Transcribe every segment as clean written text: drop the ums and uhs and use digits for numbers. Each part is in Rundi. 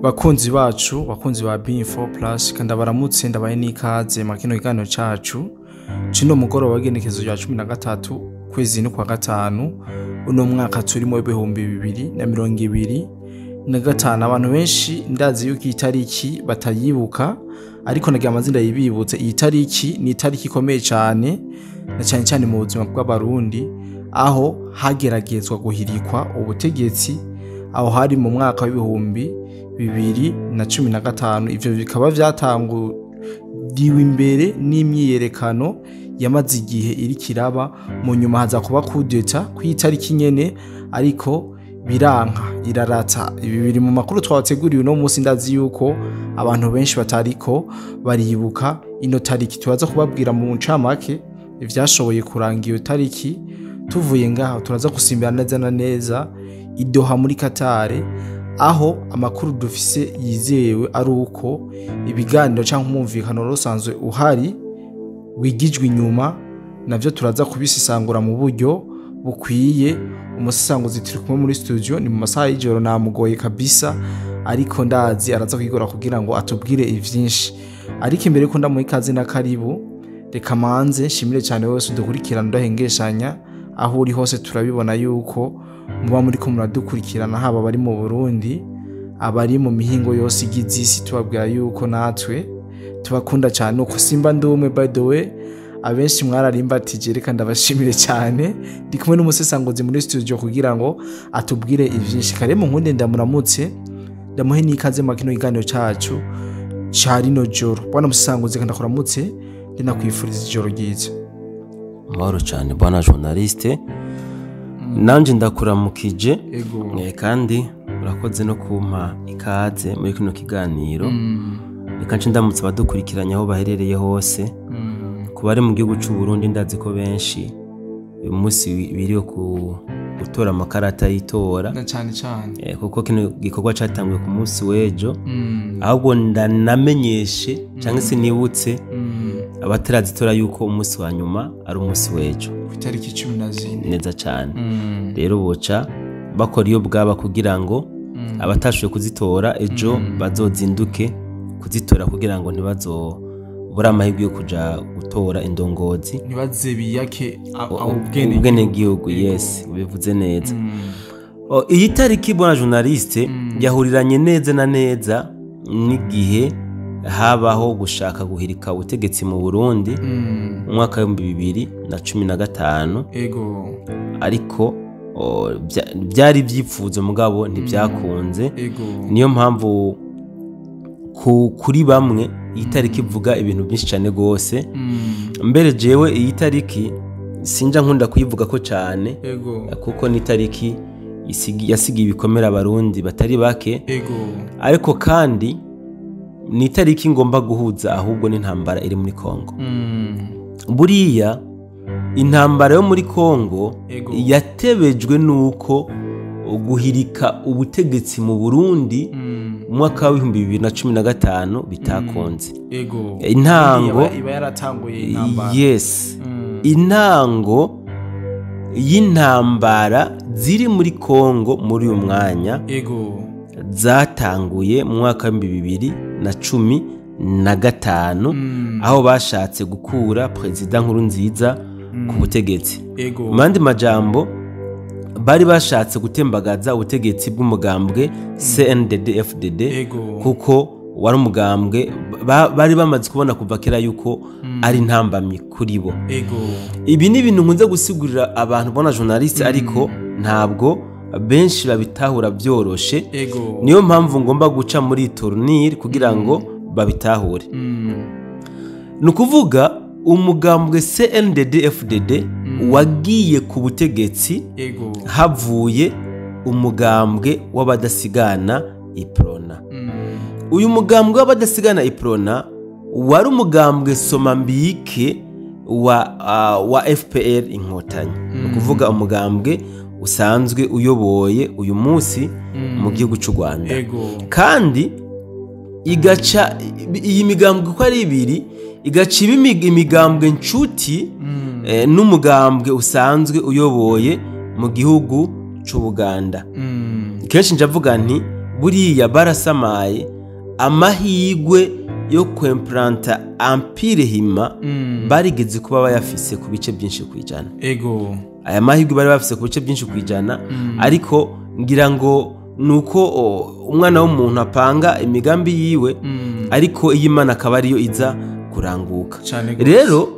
Bakunzi bacu, bakunzi ba B4 Plus, kandi baramutse ndabaye n'ikaze makino kiganiro cacu. Cino mugoroba w'igenekezo rya 13 kwezi kwa gatanu uno mwaka turimo 2025. Abantu benshi ndazi yuko itariki batayibuka, ariko nagira amazina yibibutse. Iyi tariki ni itariki ikomeye cyane, na cyane cyane mu buzima bw'abarundi, aho hageragezwa guhirikwa ubutegetsi, aho hari mu mwaka w'2015. Ivyo bikaba vyatanguriwe imbere n'imyiyerekano yamaze igihe iri kiraba. Mu nyuma haza kuba kudeta kw'itariki nyene, ariko biranka irarata. Ibi biri mu makuru twabateguriye uno munsi. Ndazi yuko abantu benshi batariko baribuka ino tariki. Turaza kubabwira mu ncamake ivyashoboye kuranga iyo tariki. Tuvuye ngaho turaza gusimbira neza na neza i Doha muri Qatar, aho amakuru dufise yizewe ari uko ibiganiro cyangwa umumvikano rusanzwe uhari wigijwe inyuma. Navyo turaza kubisisangura mu buryo bukwiye. Umusisanguzi turi kumwe muri studio, ni mu masaha y'ijoro, namugoye kabisa, ariko ndazi araza kwigora kugira ngo atubwire ivyinshi. Ariko imbere ko ndamuha ikaze na karibu, reka manze nshimire cyane wese udukurikirana ndahengeshanya aho uri hose. Turabibona yuko muba muri ko muradukurikirana, haba bari mu Burundi, abari mu mihingo yose igize isi. Tubabwira yuko natwe tubakunda cyane, uko simba ndumwe. By the way, abenshi mwararimbatije, reka ndabashimire cyane. Ndi kumwe n'umusesanguzi muri studio kugira ngo atubwire ivyinshi. Kare mu nkunde ndamuramutse, ndamuhe n'ikaze makino kiganiro cacu ca rino joro. Bwana musesanguzi, kandi ndakuramutse ndinakwifuriza ijoro ryiza. Mahoro cyane bwana journaliste, nanje ndakuramukije kandi urakoze no kumpa ikaze muri kino kiganiro. Reka nce ndamutse badukurikiranya aho baherereye hose. Kubari mu gihugu cy'u Burundi, ndazi ko benshi uyu munsi biriho gutora amakarata y'itora, cyane cyane kuko kino gikorwa cyatanguye ku munsi w'ejo. Ahubwo ndanamenyeshe cyangwa se nibutse abatarazitora yuko umunsi wa nyuma ari umunsi w'ejo ku itariki 14 neza cyane. Rero boca bakora iyo bwaba kugira ngo abatashoboye kuzitora ejo bazozinduke kuzitora, kugira ngo ntibazobura amahirwe yo kuja gutora indongozi, ntibaze biyake ubwene gihugu. Yes, ubivuze neza. Iyi tariki bwana journaliste yahuriranye neza na neza n'igihe habaho gushaka guhirika ubutegetsi mu Burundi mu mwaka wa 2015. Ego, ariko byari byipfuzo mugabo ntibyakunze. Niyo mpamvu kuri bamwe iyi tariki ivuga ibintu byinshi cyane gose. Mbere jewe iyi tariki sinja nkunda kuyivuga ko cyane, kuko ni tariki yasigiye ibikomera abarundi batari bake. Ariko kandi ni tariki ngomba guhuza ahubwo n'intambara iri muri Kongo. Buriya intambara yo muri Kongo yatebejwe nuko guhirika ubutegetsi mu Burundi mu mwaka wa 2015 bitakunze. Intango iba yaratanguye intambara. Yes, intango y'intambara ziri muri Kongo muri uyu mwanya zatanguye mu mwaka wa 2015, aho bashatse gukura Perezida Nkurunziza ku butegetsi. Mu yandi majambo, bari bashatse gutembagaza ubutegetsi bw'umugambwe CNDD-FDD, kuko wari umugambwe bari bamaze kubona kuva kera yuko ari intambamyi kuri bo. Ibi ni ibintu nkunze gusigurira abantu bona journaliste, ariko ntabwo benshi babitahura byoroshe. Niyo mpamvu ngomba guca muri tournure kugira ngo babitahure. Nukuvuga umugambwe CNDD-FDD wagiye ku butegetsi havuye umugambwe w'abadasigana Iprona. Uyu mugambwe w'abadasigana Iprona wari umugambwe somambike wa FPR Inkotanyi. Nukuvuga umugambwe usanzwe uyoboye uyu munsi mu gihugu cy'u Rwanda. Kandi igaca iyi migambwe uko ari ibiri, igaca imigambwe nshuti n'umugambwe usanzwe uyoboye mu gihugu cy'u Buganda. Kenshi njavuga nti buriya barasamaye amahigwe yo kwemplanta empire hima barigeze kuba bayafise ku bice byinshi kwijana. Ego Aya mahigwe bari bafise ku bice byinshi kwijana, ariko ngira ngo nuko umwana w'umuntu apanga imigambi yiwe, ariko Imana akaba ariyo iza kuranguka. Rero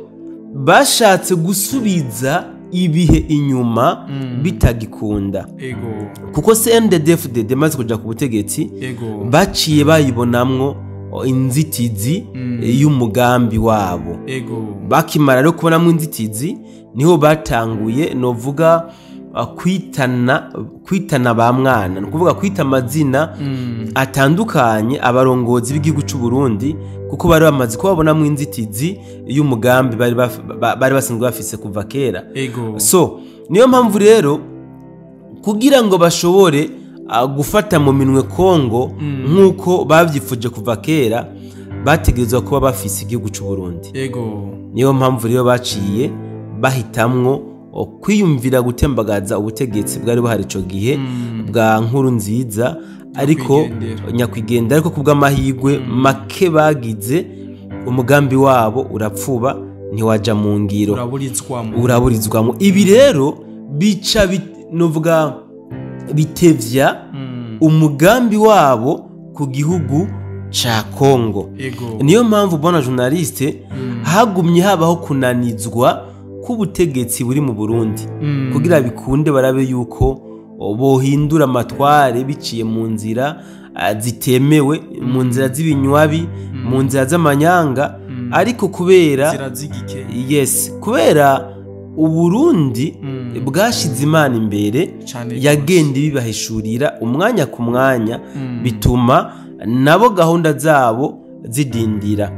bashatse gusubiza ibihe inyuma bitagikunda. Kuko CNDD-FDD maze kuja ku butegetsi baciye bayibonamwo inzitizi y'umugambi wabo. Bakimara rero kubonamwo inzitizi, niho batanguye novuga kwitana ba mwana, no kuvuga kwita amazina atandukanye abarongozi b'igihugu cy'u Burundi, kuko bari bamaze kubabonamwo inzitizi y'umugambi bari basanzwe bafise kuva kera. So niyo mpamvu rero kugira ngo bashobore gufata mu minwe Kongo nk'uko bavyifuje kuva kera, bategerezwa kuba bafise igihugu cy'u Burundi. Niyo mpamvu rero baciye bahitamwo kwiyumvira gutembagaza ubutegetsi bwari buhari ico gihe bwa Nkurunziza, ariko nyakwigendera, ariko kubw'amahigwe make bagize umugambi wabo urapfuba ntiwaja mu ngiro, uraburizwamo. Ibi rero bica novuga bitevya umugambi wabo ku gihugu ca Kongo. Niyo mpamvu bona journaliste hagumye habaho kunanizwa k'ubutegetsi buri mu Burundi kugira bikunde barabe yuko bohindura amatware biciye mu nzira zitemewe, mu nzira z'ibinywabi, mu nzira z'amanyanga, ariko kubera kubera Uburundi bwashize Imana imbere, yagenda bibahishurira umwanya ku mwanya, bituma nabo gahunda zabo zidindira.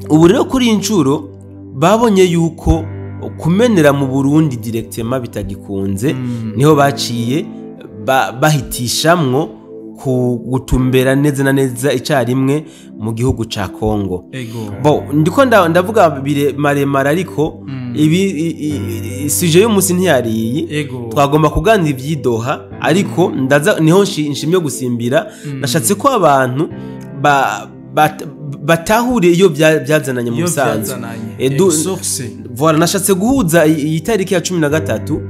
Ubu rero kuri incuro babonye yuko kumenera mu Burundi directement bitagikunze, niho baciye bahitishamwo gutumbera neza na neza icarimwe mu gihugu ca Kongo. Ndiko ndavuga maremare, ariko ibi sije y'umunsi ntiyariye, twagomba kuganira ivyidoha, ariko niho nshimye gusimbira. Nashatse ko abantu batahure iyo byazananye mu Busanzwe. Voilà, nashatse guhuza iyi tariki ya 13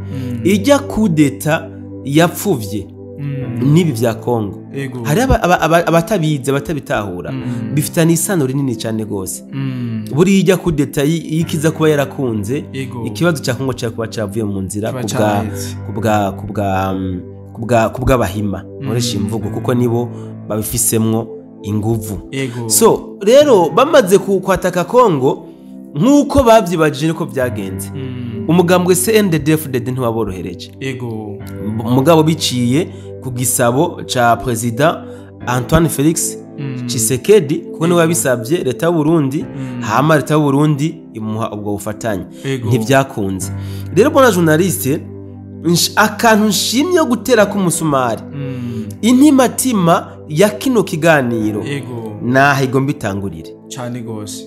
ijya kudeta yapfuvye nibi vya Kongo. Hari abatabize batabitahura, bifitanye isano rinini cyane gose. Buri ijya kudeta yikiza kuba yarakunze, ikibazo cya Kongo cyakuba cyavuye mu nzira kubwa bahima mureshi imvugo, kuko nibo babifisemwo inguvu. So rero bamaze kwataka Kongo nk'uko bavyibajije niko byagenze. Umugambwe CNDD-FDD ntiwaborohereje. Mugabo biciye ku gisabo ca President Antoine Felix Tshisekedi, kuko niwe wabisabye leta y'u Burundi, hama leta y'u Burundi imuha ubwo bufatanye. Ntivyakunze. Rero bona journaliste akantu nshimye gutera ku musumari intimatima ya kino kiganiro nahigo mbitangurire cyane gose.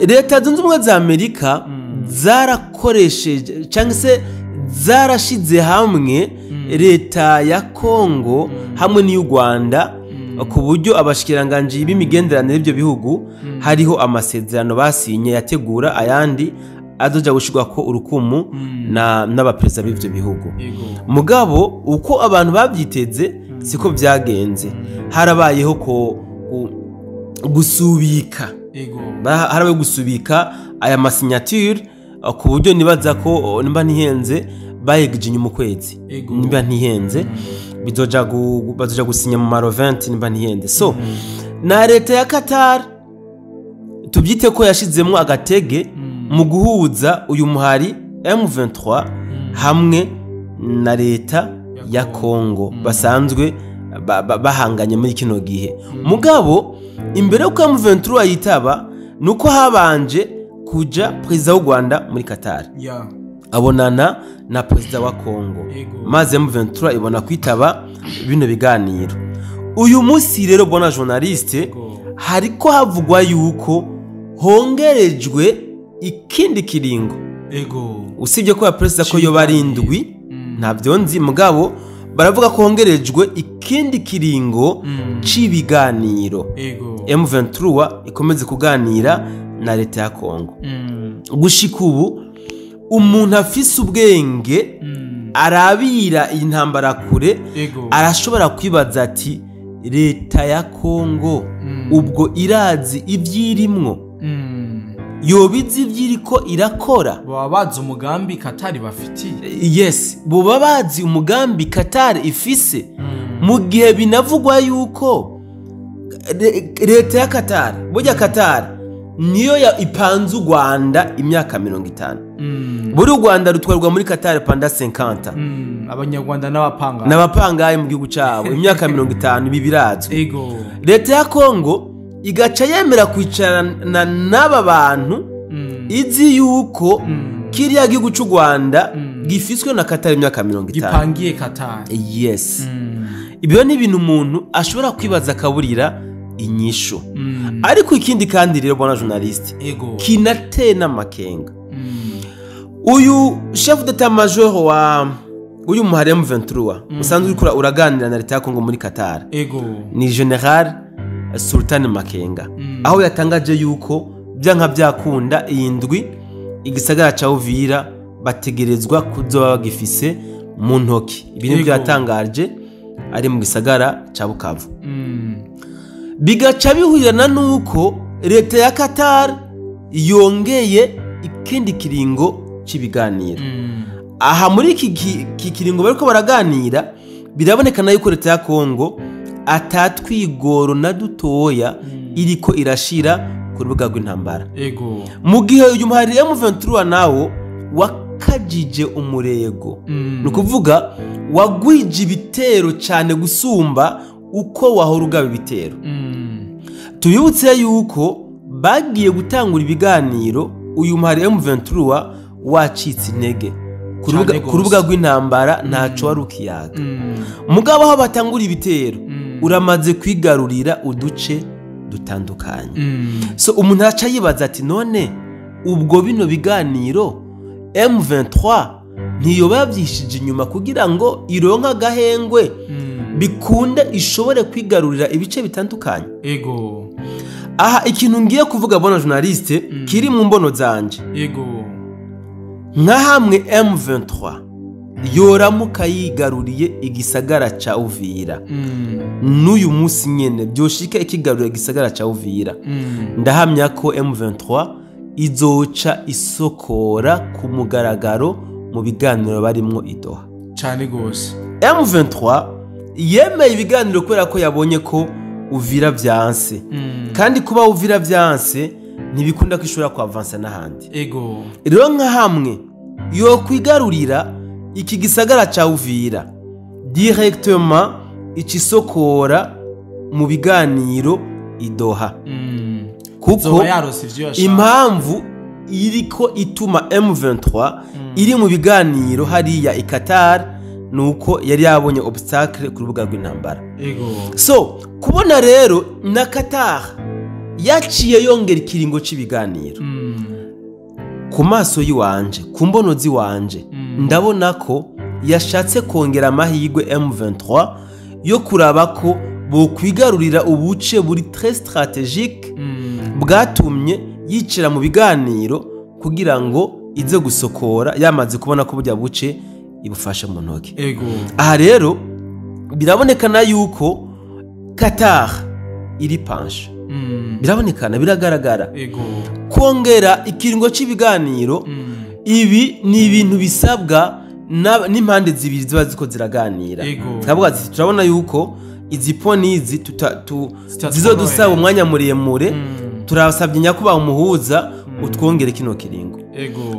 Leta zunze ubumwe za Amerika zarakoresheje cyangwa se zarashize hamwe leta ya Kongo hamwe n'u Rwanda, ku buryo abashikiranganje b'imigenderanire y'ibyo bihugu hariho amasezerano basinye yategura ayandi azoja gushirwa ko urukumu n'abaperezida b'ivyo bihugu. Mugabo uko abantu bavyiteze siko byagenze. Harabayeho ko gusubika, harabaye gusubika aya masignature, ku buryo nibaza ko nimba ntihenze bayegeje inyuma ukwezi, nimba ntihenze bazoja gusinya mu maro 20 nimba ntihenze. So na leta ya Qatar tubyite ko yashizemwo agatege mu guhuza uyu muhari M23 hamwe na leta ya Kongo basanzwe bahanganye muri kino gihe. Mugabo imbere yo kwa M23 yitaba nuko habanje kuja president w'u Rwanda muri Qatar, abonana na president wa Kongo, maze M23 ibona kwitaba bino biganiro. Uyu munsi rero bona journaliste hariko havugwa yuko hongerejwe ikindi kiringo. Usibye ko ya president ko yo barindwi ntabyo nzi, mugabo baravuga ko hongerejwe ikindi kiringo c'ibiganiro M23 ikomeze kuganira na leta ya Kongo. Gushika ubu umuntu afise ubwenge arabira intambara kure arashobora kwibaza ati leta ya Kongo ubwo irazi ivyirimwo yobizi ivyiriko irakora baba bazi umugambi Qatar bafitiye. Yes, boba bazi umugambi Qatar ifise mu gihe binavugwa yuko leta ya Qatar burya Qatar niyo ya ipanze u Rwanda imyaka 50. Buri u Rwanda rutwarwa muri Qatar panda 50. Abanyarwanda n'abapangaye mu gihugu cyabo imyaka 50 bibirazwe. Leta ya Kongo igaca yemera kwicarana n'aba bantu izi yuko kiriya gihugu cy'u Rwanda gifiswe na Qatar imyaka 50 gipangiye Qatar. Yes. Ibyo ni ibintu umuntu ashobora kwibaza akaburira inyisho. Ariko ikindi kandi rero bwana journalist kinatena makenga. Uyu chef d'état major wa uyu muhari M23 usanzwe ukora uraganira na leta ya Kongo muri Qatar. Ni General Sultan Makenga. Aho yatangaje yuko byanka byakunda iyindwi igisagara ca Uvira bategerezwa kuzoba bagifise mu ntoki. Ibintu byatangaje ari mu gisagara ca Bukavu. Bigaca bihurirana nuko leta ya Qatar yongeye ikindi kiringo c'ibiganiro. Aha muri iki kiringo bariko baraganira birabonekana yuko leta ya Kongo atatwigoro na dutoya iriko irashira ku rubuga rw'intambara. Mu gihe uyu muhari M23 nawo wakajije umurego. Nukuvuga wagwije ibitero cyane gusumba uko wahora ugaba ibitero. Tubibutse yuko bagiye gutangura ibiganiro uyu muhari M23 wacitse intege ku rubuga rw'intambara ntaco wari ukiyaga. Mugabo aho batangura ibitero uramaze kwigarurira uduce dutandukanye. So umuntu aca yibaza ati none ubwo bino biganiro M23 ntiyoba byishije inyuma kugira ngo ironka gahengwe bikunde ishobore kwigarurira ibice bitandukanye. Aha ikintu ngiye kuvuga bona journaliste kiri mu mbono zanje. Nka hamwe M23 yoramuka yigaruriye igisagara ca Uvira n'uyu munsi nyene byoshika ikigarurira igisagara ca Uvira, ndahamya ko M23 izoca isokora ku mugaragaro mu biganiro barimwo idoha cyane gose. M23 yemeye ibiganiro kubera ko yabonye ko Uvira vyanse, kandi kuba Uvira vyanse ntibikunda kwishura kwa avansa n'ahandi. Rero nka hamwe yo kwigarurira iki gisagara ca Uvira directement icisokora mu biganiro idoha. Kuko impamvu iriko ituma M23 iri mu biganiro hariya i Qatar nuko yari yabonye obstacle ku rubuga rw'intambara. So kubona rero na Qatar yaciye yongera ikiringo c'ibiganiro ku maso yiwanje, ku mbono ziwanje ndabona ko yashatse kongera amahirwe M23 yo kuraba ko bo kwigarurira ubuce buri très stratégique bwatumye yicira mu biganiro kugira ngo ize gusokora yamaze kubona ko burya buce ibufasha mu ntoki. Aha rero birabonekana yuko Qatar iri panshe. Birabonekana biragaragara kongera ikiringo c'ibiganiro. Ibi ni ibintu bisabwa n'impande zibiri ziba ziko ziraganira. Twavuga ati turabona yuko izi ponizi zizodusaba umwanya muremure, turasabye nyakuba umuhuza utwongere kino kiringo.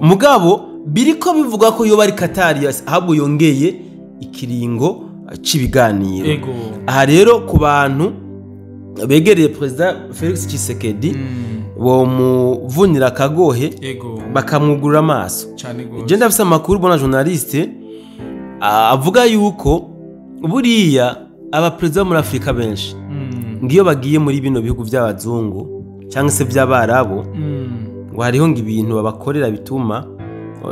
Mugabo biriko bivuga ko yo bari Qatar ahubwo yongeye ikiringo c'ibiganiro. Aha rero ku bantu begereye President Felix Tshisekedi bo muvunira kagohe bakamwugurura amaso. Je ndafise amakuru bona journaliste avuga yuko buriya aba president muri Afrika benshi ngiyo bagiye muri bino bihugu by'abazungu cyangwa se by'abarabo ngo hariho ngo ibintu babakorera bituma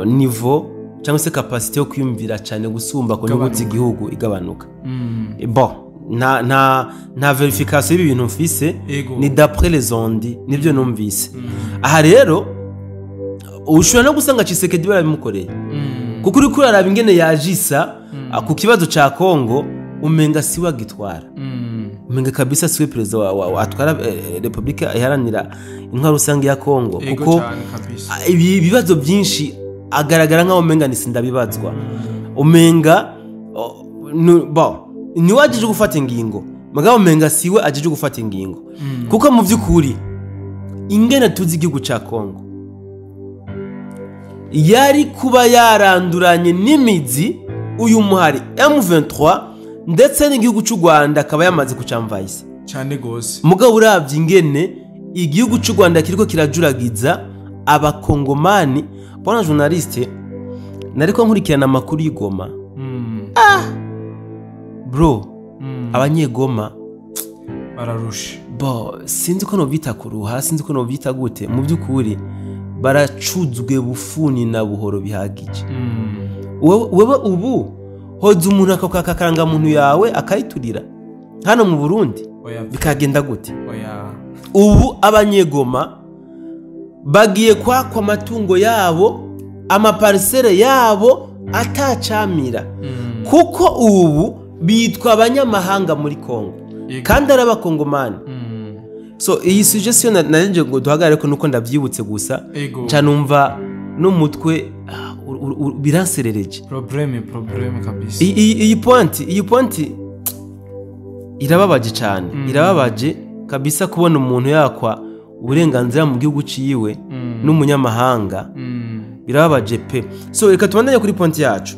niveau cyangwa se capacity yo kwiyumvira cyane gusumba ku nyungu z'igihugu igabanuka. Bon, nta verification y'ibi bintu mfise, ni d'après les ondes nibyo numvise. Aha rero ushobora no gusanga Tshisekedi barabimukoreye, kuko uri kuraraba ingene yajisa ku kibazo ca Kongo, umenga siwe agitwara, umenga kabisa siwe perezida wa atwara Republika iharanira intwaro rusange ya Kongo, kuko ibi bibazo byinshi agaragara nkaho umenga nisindabibazwa, umenga ni wajije gufata ingingo, mugabo umenga siwe ajije gufata ingingo, kuko mu by'ukuri ingene tuzi igihugu ca Kongo yari kuba yaranduranye n'imizi uyu muhari M23 ndetse n'igihugu cy'u Rwanda akaba yamaze kucamvayisa cyane gose. Mugabo uravye ingene igihugu cy'u Rwanda kiriko kirajuragiza abakongomani. Bona journaliste nariko nkurikirana amakuru y'Igoma. Bro, abanyegoma bararusha. Sinzi ko no bita kuruha, sinzi ko no bita gute. Mu by'ukuri baracuzwe bufuni na buhoro bihagije. Wewe ubu hoza umuntu akakaranga muntu yawe akayiturira hano mu Burundi bikagenda gute? Ubu abanyegoma bagiye kwa matungo yabo, amaparisere yabo atacamira, kuko ubu bitwa abanyamahanga muri Kongo kandi ari abakongomani. So iyi suggestion narenje ngo duhagarare ko nuko ndavyibutse gusa canumva n'umutwe biranserereje. Probleme kabisa. Iyi point irababaje cyane, irababaje kabisa kubona umuntu yakwa uburenganzira mu gihugu ciwe n'umunyamahanga, birababaje pe. So reka tubandanye kuri point yacu.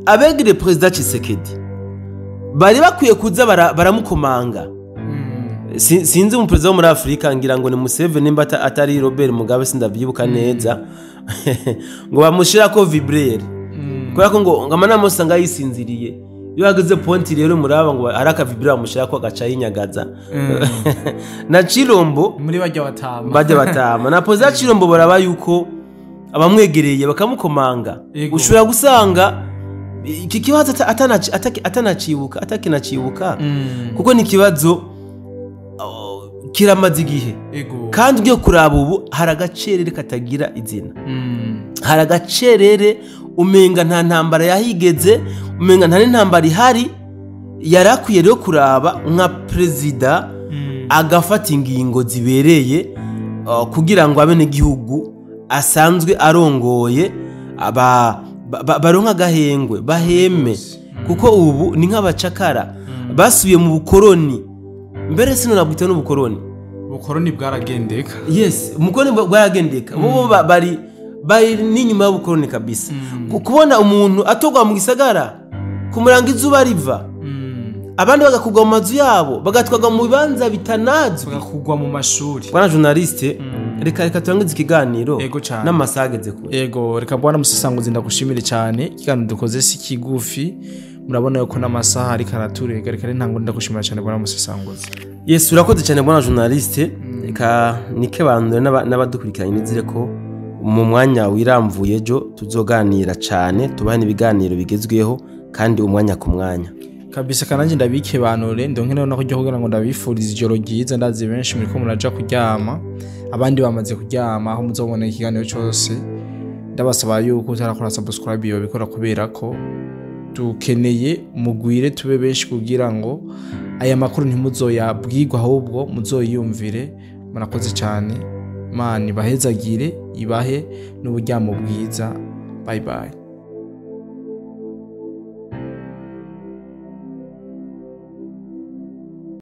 Abegire president Tshisekedi bari bakwiye kuza baramukomanga. Sinzi mu president wo muri Afrika, ngira ngo ni Museveni nimba atari Robert Mugabe, sindavyibuka neza ngo bamushira ko vibrere, kubera ko ngo amanama usanga yisinziriye. Iyo hageze point rero muraba ngo araka vibrere bamushira ko agaca yinyagaza. Na Chilombo muri bajya batama na poza Chilombo baraba yuko abamwegereye bakamukomanga. Ushobora gusanga iki kibazo atakinacibuka kuko ni kibazo kiramaze igihe, kandi ugiye kuraba ubu hari agacerere katagira izina. Hari agacerere umenga nta ntambara yahigeze, umenga nta n'intambara ihari. Yarakwiye rero kuraba nka perezida agafata ingingo zibereye kugira ngo abene gihugu asanzwe arongoye baronka agahengwe baheme, kuko ubu ni nk'abacakara basubiye mu bukoroni. Mbere sino nabwita n'ubukoroni. Ubukoroni bwaragendeka. Yes, umukoroni bwaragendeka. Bo bari n'inyuma y'ubukoroni kabisa. Kubona umuntu atogwa mu gisagara kumuranga izuba riva, abandi bagakugwa mu mazu yabo, bagatwaga mu bibanza bitanazwe, bagakugwa mu mashuri. Bwana journaliste, reka turangize ikiganiro n'amasageze kure. Yego, reka bwana Musesanguzi ndagushimire cyane. Ikiganiro dukoze si kigufi, murabona yuko n'amasaha ari karaturega. Reka ntango ndagushimira cyane bwana Musesanguzi. Yes, urakoze cyane bwana journaliste. Reka nike bandure n'abadukurikiranye nizire ko mu mwanya wiramvuye ejo tuzoganira cyane, tubane ibiganiro bigezweho kandi umwanya ku mwanya kabisa. Kananje ndabike banure ndonke naho kujya kugira ngo ndabifuriza ijoro ryiza. Ndazi benshi muri ko muraja kuryama, abandi bamaze kuryama, aho muzobona ikiganiro cyose. Ndabasaba yuko utarakora subscribe yo bikora, kubera ko dukeneye mugwire tube benshi kugira ngo aya makuru ntimuzoyabwirwa, ahubwo muzoyumvire. Murakoze cyane, Imana ibahezagire, ibahe n'uburyamo bwiza. Bye bye.